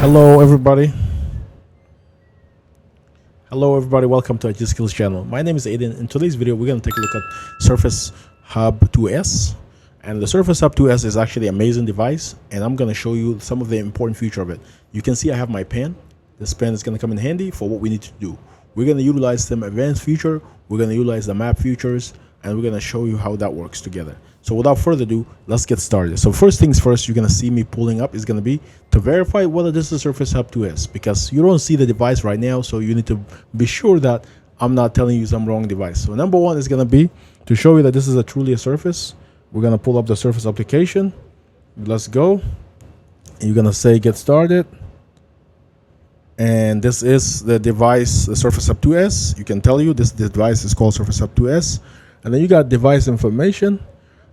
Hello everybody. Hello everybody, welcome to IT Skills channel. My name is Aiden. In today's video we're going to take a look at Surface Hub 2S. And the Surface Hub 2S is actually an amazing device, and I'm going to show you some of the important feature of it. You can see I have my pen. This pen is going to come in handy for what we need to do. We're going to utilize some advanced feature, we're going to utilize the map features, and we're going to show you how that works together. So without further ado, let's get started. So first things first, you're going to see me pulling up is going to be to verify whether this is Surface Hub 2S, because you don't see the device right now, so you need to be sure that I'm not telling you some wrong device. So number one is going to be to show you that this is truly a Surface. We're going to pull up the Surface application. Let's go. You're going to say get started. And this is the device, the Surface Hub 2S. You can tell you this device is called Surface Hub 2S. And then you got device information.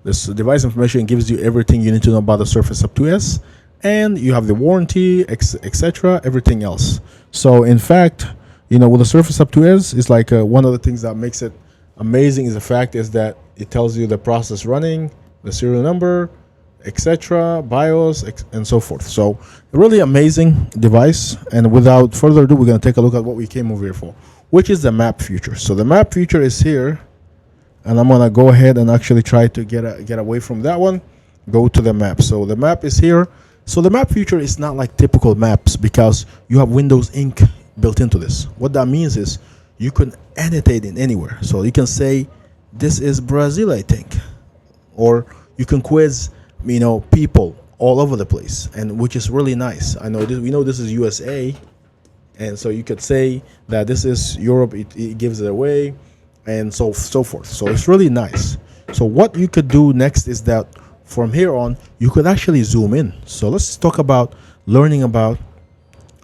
This device information gives you everything you need to know about the Surface Hub 2S. And you have the warranty, etc., everything else. So in fact, you know, with the Surface Hub 2S, it's like one of the things that makes it amazing is the fact is that it tells you the process running, the serial number, etc., BIOS, and so forth. So really amazing device. And without further ado, we're going to take a look at what we came over here for, which is the map feature. So the map feature is here, and I'm going to go ahead and actually try to get away from that one, go to the map. So the map is here. So the map feature is not like typical maps because you have Windows Ink built into this. What that means is you can annotate it anywhere. So you can say this is Brazil, I think, or you can quiz, you know, people all over the place, and which is really nice. I know this, we know this is USA, and so you could say that this is Europe. It gives it away, and so forth. So it's really nice. So what you could do next is that from here on you could actually zoom in. So let's talk about learning about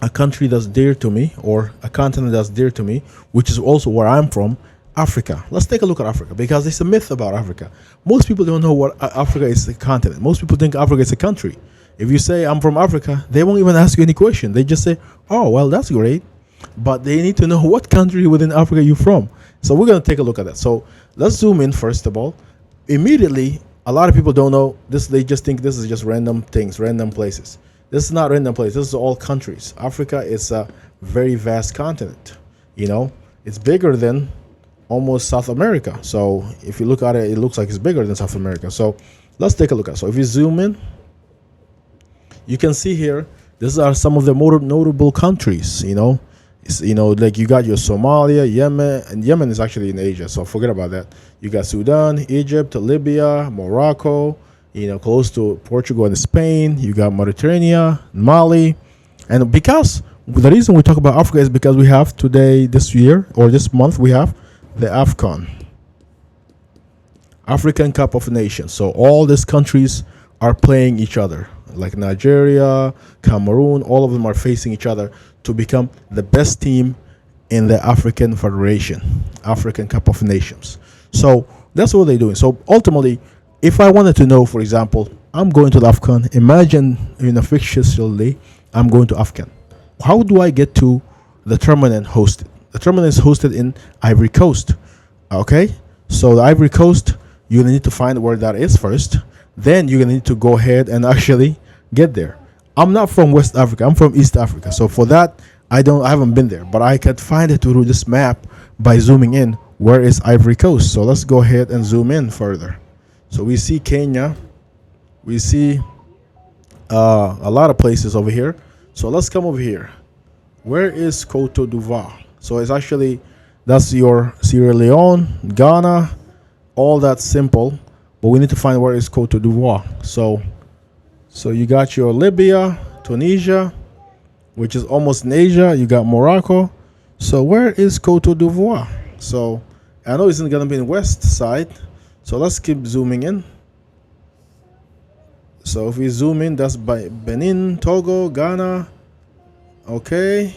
a country that's dear to me, or a continent that's dear to me, which is also where I'm from, Africa. Let's take a look at Africa, because there's a myth about Africa. Most people don't know what Africa is, a continent. Most people think Africa is a country. If you say I'm from Africa, they won't even ask you any question. They just say, oh, well, that's great. But they need to know what country within Africa you're from. So we're going to take a look at that. So let's zoom in first of all. Immediately, a lot of people don't know this. They just think this is just random things, random places. This is not random place. This is all countries. Africa is a very vast continent. You know, it's bigger than almost South America. So if you look at it, it looks like it's bigger than South America. So let's take a look at it. So if you zoom in, you can see here, these are some of the more notable countries. You know, it's, you know, like you got your Somalia, Yemen, and Yemen is actually in Asia, so forget about that. You got Sudan, Egypt, Libya, Morocco, you know, close to Portugal and Spain. You got Mauritania, Mali. And because the reason we talk about Africa is because we have today, this year, or this month, we have the AFCON, African Cup of Nations. So all these countries are playing each other, like Nigeria, Cameroon, all of them are facing each other to become the best team in the African Federation, African Cup of Nations. So that's what they're doing. So ultimately, if I wanted to know, for example, I'm going to the AFCON, imagine in a fictitiously, I'm going to AFCON. How do I get to the tournament hosted? The tournament is hosted in Ivory Coast. Okay, so the Ivory Coast, you're gonna need to find where that is first. Then you're gonna need to go ahead and actually get there. I'm not from West Africa, I'm from East Africa. So for that, I haven't been there, but I could find it through this map by zooming in. Where is Ivory Coast? So let's go ahead and zoom in further. So we see Kenya, we see a lot of places over here. So let's come over here. Where is Cote d'Ivoire? So it's actually, that's your Sierra Leone, Ghana, all that simple. But we need to find where is Cote d'Ivoire. So you got your Libya, Tunisia, which is almost in Asia. You got Morocco. So where is Cote d'Ivoire? So I know it's going to be in the west side. So let's keep zooming in. So if we zoom in, that's by Benin, Togo, Ghana. Okay.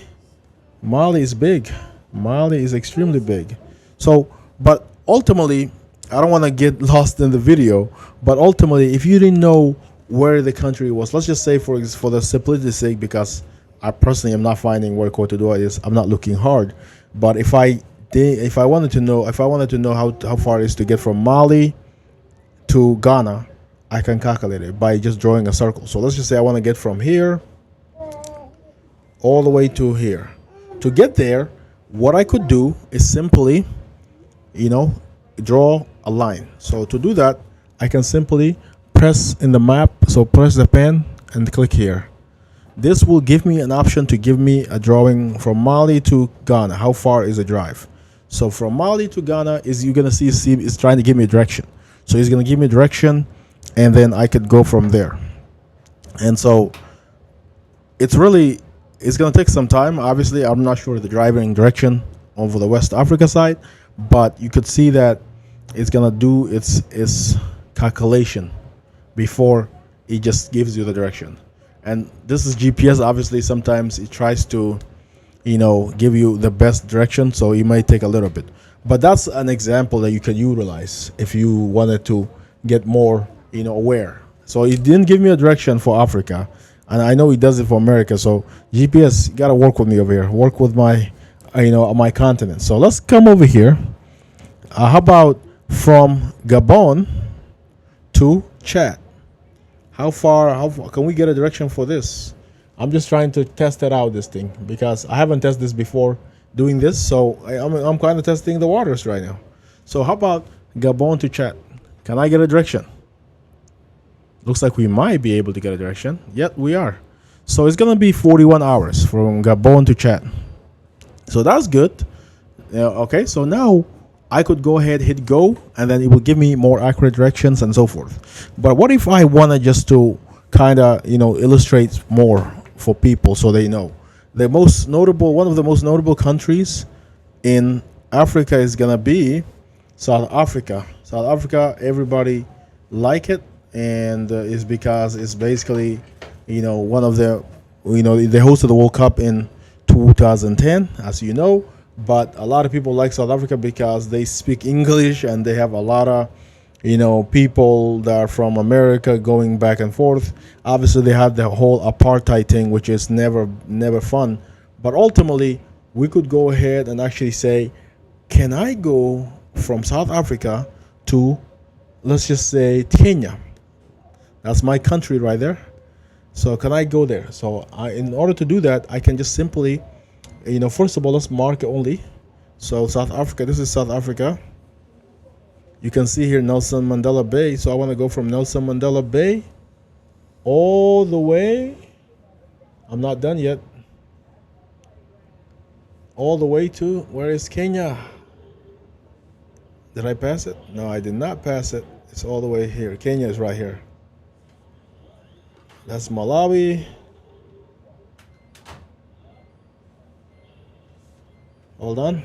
Mali is big. Mali is extremely big. So, but ultimately, I don't want to get lost in the video, but ultimately, if you didn't know where the country was, let's just say for the simplicity's sake, because I personally am not finding where Cote d'Ivoire is, I'm not looking hard. But if I wanted to know how far it is to get from Mali to Ghana, I can calculate it by just drawing a circle. So let's just say I want to get from here all the way to here. To get there, what I could do is simply, you know, draw a line. So to do that, I can simply press in the map. So press the pen and click here. This will give me an option to give me a drawing from Mali to Ghana. How far is the drive? So from Mali to Ghana is you're gonna see is trying to give me a direction. So he's gonna give me a direction, and then I could go from there. And so it's gonna take some time. Obviously, I'm not sure the driving direction over the West Africa side, but you could see that it's gonna do its calculation before it just gives you the direction. And this is GPS. Obviously, sometimes it tries to, give you the best direction, so it might take a little bit. But that's an example that you can utilize if you wanted to get more, aware. So it didn't give me a direction for Africa, and I know it does it for America. So GPS, you gotta work with me over here. Work with my, my continent. So let's come over here. How about from Gabon to Chad? How far can we get a direction for this? I'm just trying to test it out, this thing, because I haven't tested this before doing this. So I'm kind of testing the waters right now. So how about Gabon to Chad? Can I get a direction? Looks like we might be able to get a direction. Yep, we are. So it's going to be 41 hours from Gabon to Chad. So that's good. Okay, so now I could go ahead, hit go, and then it will give me more accurate directions and so forth. But what if I wanted just to kind of, illustrate more for people so they know? One of the most notable countries in Africa is going to be South Africa. South Africa, everybody like it, and it's because it's basically, one of the, they hosted the World Cup in 2010, as you know. But a lot of people like South Africa because they speak English, and they have a lot of, people that are from America going back and forth. Obviously, they had the whole apartheid thing, which is never fun. But ultimately, we could go ahead and actually say, can I go from South Africa to, let's just say, Kenya? That's my country right there. So can I go there? So in order to do that, I can just simply, first of all, let's mark it only. So South Africa, this is South Africa. You can see here Nelson Mandela Bay. So I want to go from Nelson Mandela Bay all the way. I'm not done yet. All the way to, where is Kenya? Did I pass it? No, I did not pass it. It's all the way here. Kenya is right here. That's Malawi. Hold on.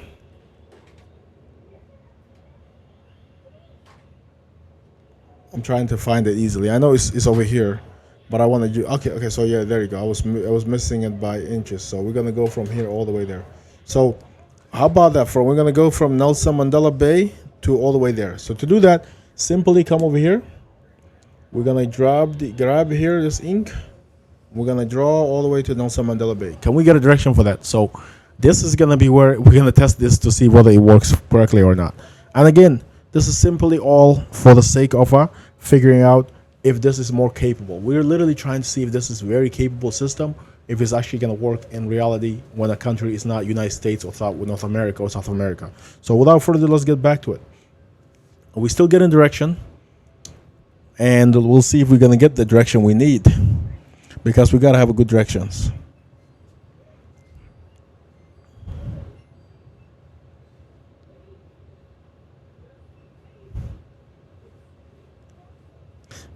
I'm trying to find it easily. I know it's over here, but I want to do. Okay. So yeah, there you go. I was missing it by inches. So we're gonna go from here all the way there. So how about that? We're gonna go from Nelson Mandela Bay to all the way there. So to do that, simply come over here. We're gonna grab here this ink. We're gonna draw all the way to Nelson Mandela Bay. Can we get a direction for that? So this is gonna be where we're gonna test this to see whether it works correctly or not. And again, this is simply all for the sake of figuring out if this is more capable. We're literally trying to see if this is a very capable system, if it's actually gonna work in reality when a country is not United States or North America or South America. So without further ado, let's get back to it. We still getting direction, and we'll see if we're gonna get the direction we need, because we gotta have a good directions.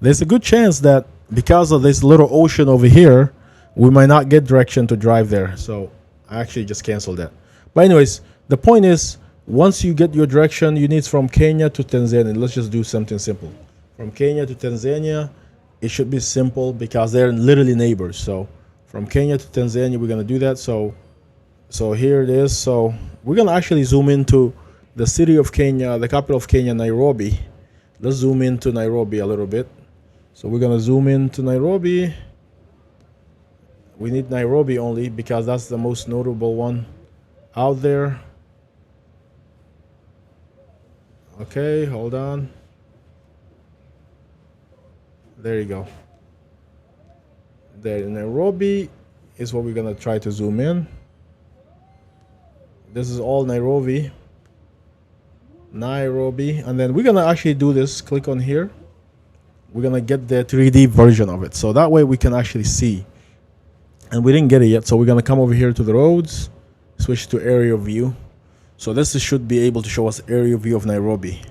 There's a good chance that because of this little ocean over here, we might not get direction to drive there. So I actually just canceled that. But anyways, the point is, once you get your direction, you need from Kenya to Tanzania. Let's just do something simple. From Kenya to Tanzania, it should be simple because they're literally neighbors. So from Kenya to Tanzania, we're gonna do that. So here it is. So we're gonna actually zoom into the city of Kenya, the capital of Kenya, Nairobi. Let's zoom into Nairobi a little bit. So we're gonna zoom into Nairobi. We need Nairobi only because that's the most notable one out there. Okay, hold on. There you go. There, Nairobi is what we're gonna try to zoom in. This is all Nairobi, and then we're gonna actually do this. Click on here. We're gonna get the 3D version of it, so that way we can actually see. And we didn't get it yet, so we're gonna come over here to the roads, switch to area view. So this should be able to show us area view of Nairobi,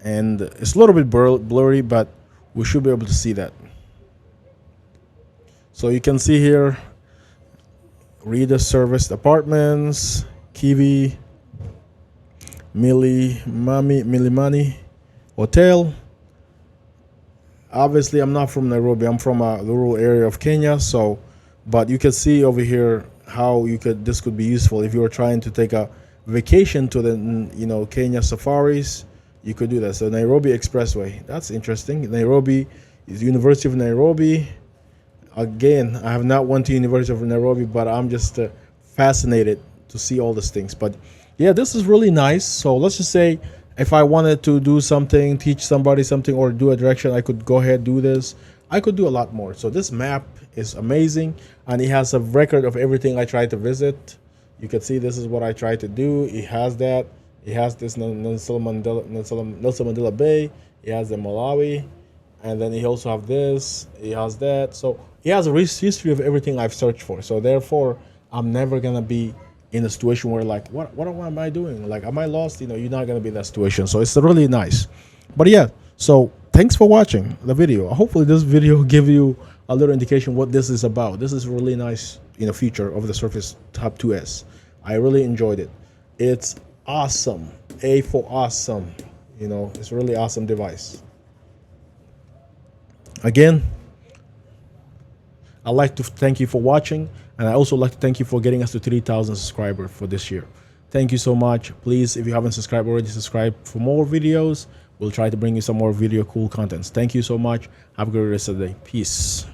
and it's a little bit blurry, but we should be able to see that. So you can see here, Rita Serviced Apartments, Kiwi, Milimani Hotel. Obviously, I'm not from Nairobi. I'm from a rural area of Kenya. So, but you can see over here how this could be useful if you were trying to take a vacation to the Kenya safaris. You could do that. So Nairobi Expressway. That's interesting. Nairobi is University of Nairobi. Again, I have not went to University of Nairobi, but I'm just fascinated to see all these things. But yeah, this is really nice. So let's just say if I wanted to do something, teach somebody something, or do a direction, I could go ahead do this. I could do a lot more. So this map is amazing, and it has a record of everything I tried to visit. You can see this is what I tried to do. It has that. It has this Nelson Mandela Bay. It has the Malawi, and then he also have this. He has that. So he has a history of everything I've searched for. So therefore, I'm never gonna be in a situation where like, what am I doing? Like, am I lost? You're not gonna be in that situation. So it's really nice. But yeah, so thanks for watching the video. Hopefully this video give you a little indication what this is about. This is really nice feature of the Surface Tab 2S. I really enjoyed it. It's awesome. A for awesome. It's a really awesome device. Again, I'd like to thank you for watching, and I also like to thank you for getting us to 3,000 subscribers for this year. Thank you so much. Please, if you haven't subscribed already, subscribe for more videos. We'll try to bring you some more video cool contents. Thank you so much. Have a great rest of the day. Peace.